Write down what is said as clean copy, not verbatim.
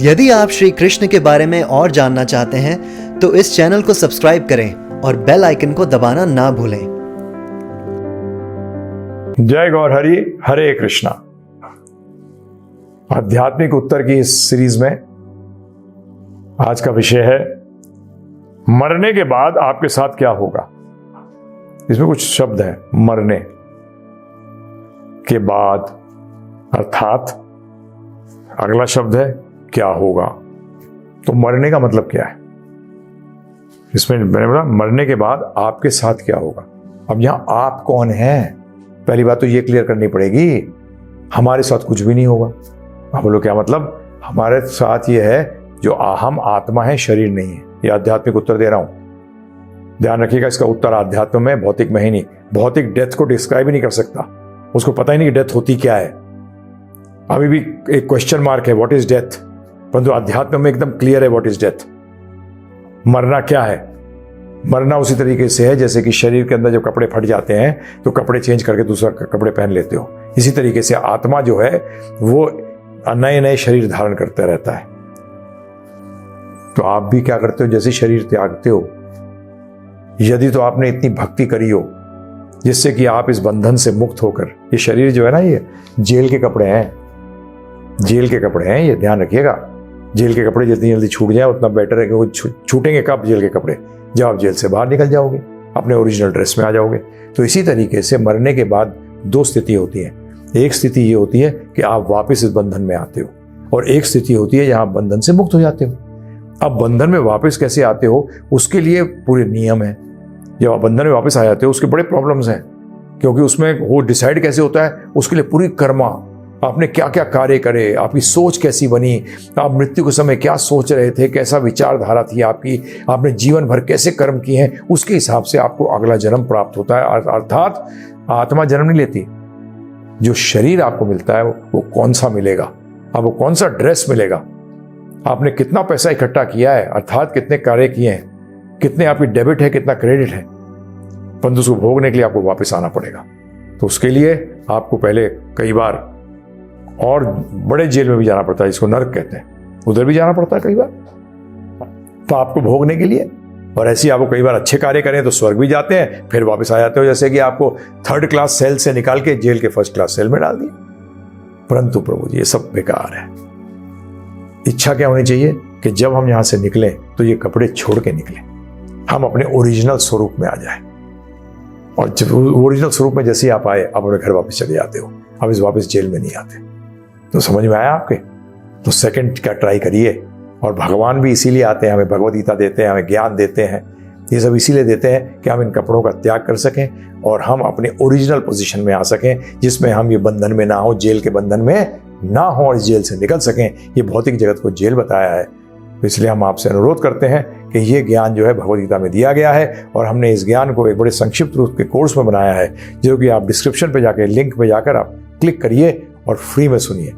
यदि आप श्री कृष्ण के बारे में और जानना चाहते हैं तो इस चैनल को सब्सक्राइब करें और बेल आइकन को दबाना ना भूलें। जय गौर हरि, हरे कृष्णा। आध्यात्मिक उत्तर की इस सीरीज में आज का विषय है मरने के बाद आपके साथ क्या होगा। इसमें कुछ शब्द है, मरने के बाद, अर्थात अगला शब्द है क्या होगा। तो मरने का मतलब क्या है? इसमें मैंने बोला मरने के बाद आपके साथ क्या होगा। अब यहां आप कौन है, पहली बात तो ये क्लियर करनी पड़ेगी। हमारे साथ कुछ भी नहीं होगा। आप बोलो क्या मतलब? हमारे साथ ये है जो हम आत्मा है, शरीर नहीं है। ये आध्यात्मिक उत्तर दे रहा हूं, ध्यान रखिएगा। इसका उत्तर आध्यात्म में, भौतिक में ही नहीं। भौतिक डेथ को डिस्क्राइब ही नहीं कर सकता, उसको पता ही नहीं कि डेथ होती क्या है। अभी भी एक क्वेश्चन मार्क है, व्हाट इज डेथ। परंतु अध्यात्म में एकदम क्लियर है व्हाट इज डेथ। मरना क्या है? मरना उसी तरीके से है जैसे कि शरीर के अंदर जब कपड़े फट जाते हैं तो कपड़े चेंज करके दूसरा कपड़े पहन लेते हो। इसी तरीके से आत्मा जो है वो नए नए शरीर धारण करता रहता है। तो आप भी क्या करते हो? जैसे शरीर त्यागते हो, यदि तो आपने इतनी भक्ति करी हो जिससे कि आप इस बंधन से मुक्त होकर, ये शरीर जो है ना, ये जेल के कपड़े हैं, जेल के कपड़े हैं, ये ध्यान रखिएगा। जेल के कपड़े जितनी जल्दी छूट जाए उतना बेटर है, क्योंकि छूटेंगे कब जेल के कपड़े? जब आप जेल से बाहर निकल जाओगे, अपने ओरिजिनल ड्रेस में आ जाओगे। तो इसी तरीके से मरने के बाद दो स्थिति होती है। एक स्थिति ये होती है कि आप वापस इस बंधन में आते हो, और एक स्थिति होती है जहां बंधन से मुक्त हो जाते हो। अब बंधन में वापस कैसे आते हो, उसके लिए पूरे नियम है। जब आप बंधन में वापस आ जाते हो उसके बड़े प्रॉब्लम्स हैं, क्योंकि उसमें वो डिसाइड कैसे होता है, उसके लिए पूरी कर्मा, आपने क्या क्या कार्य करे, आपकी सोच कैसी बनी, आप मृत्यु के समय क्या सोच रहे थे, कैसा विचारधारा थी आपकी, आपने जीवन भर कैसे कर्म किए हैं, उसके हिसाब से आपको अगला जन्म प्राप्त होता है। अर्थात आत्मा जन्म नहीं लेती। जो शरीर आपको मिलता है वो कौन सा मिलेगा, आपको कौन सा ड्रेस मिलेगा, आपने कितना पैसा इकट्ठा किया है, अर्थात कितने कार्य किए हैं, कितने आपकी डेबिट है, कितना क्रेडिट है, परंतु उसको भोगने के लिए आपको वापस आना पड़ेगा। तो उसके लिए आपको पहले कई बार और बड़े जेल में भी जाना पड़ता है, जिसको नर्क कहते हैं, उधर भी जाना पड़ता है कई बार, तो आपको भोगने के लिए। और ऐसे ही आपको कई बार अच्छे कार्य करें तो स्वर्ग भी जाते हैं, फिर वापस आ जाते हो। जैसे कि आपको 3rd क्लास सेल से निकाल के जेल के 1st क्लास सेल में डाल दिया। परंतु प्रभु जी, ये सब बेकार है। इच्छा क्या होनी चाहिए कि जब हम यहां से निकलें तो ये कपड़े छोड़ के निकलें, हम अपने ओरिजिनल स्वरूप में आ जाए। और जब ओरिजिनल स्वरूप में जैसे आप आए, आप अपने घर वापस चले जाते हो, आप इस वापस जेल में नहीं आते। तो समझ में आया आपके? तो सेकंड का ट्राई करिए। और भगवान भी इसीलिए आते हैं, हमें भगवद गीता देते हैं, हमें ज्ञान देते हैं, ये सब इसीलिए देते हैं कि हम इन कपड़ों का त्याग कर सकें और हम अपने ओरिजिनल पोजीशन में आ सकें, जिसमें हम ये बंधन में ना हो, जेल के बंधन में ना हो, और इस जेल से निकल सकें। ये भौतिक जगत को जेल बताया है, तो इसलिए हम आपसे अनुरोध करते हैं कि ये ज्ञान जो है भगवद गीता में दिया गया है, और हमने इस ज्ञान को एक बड़े संक्षिप्त रूप के कोर्स में बनाया है, जो कि आप डिस्क्रिप्शन पे जाकर, लिंक पे जाकर आप क्लिक करिए और फ्री में सुनिए।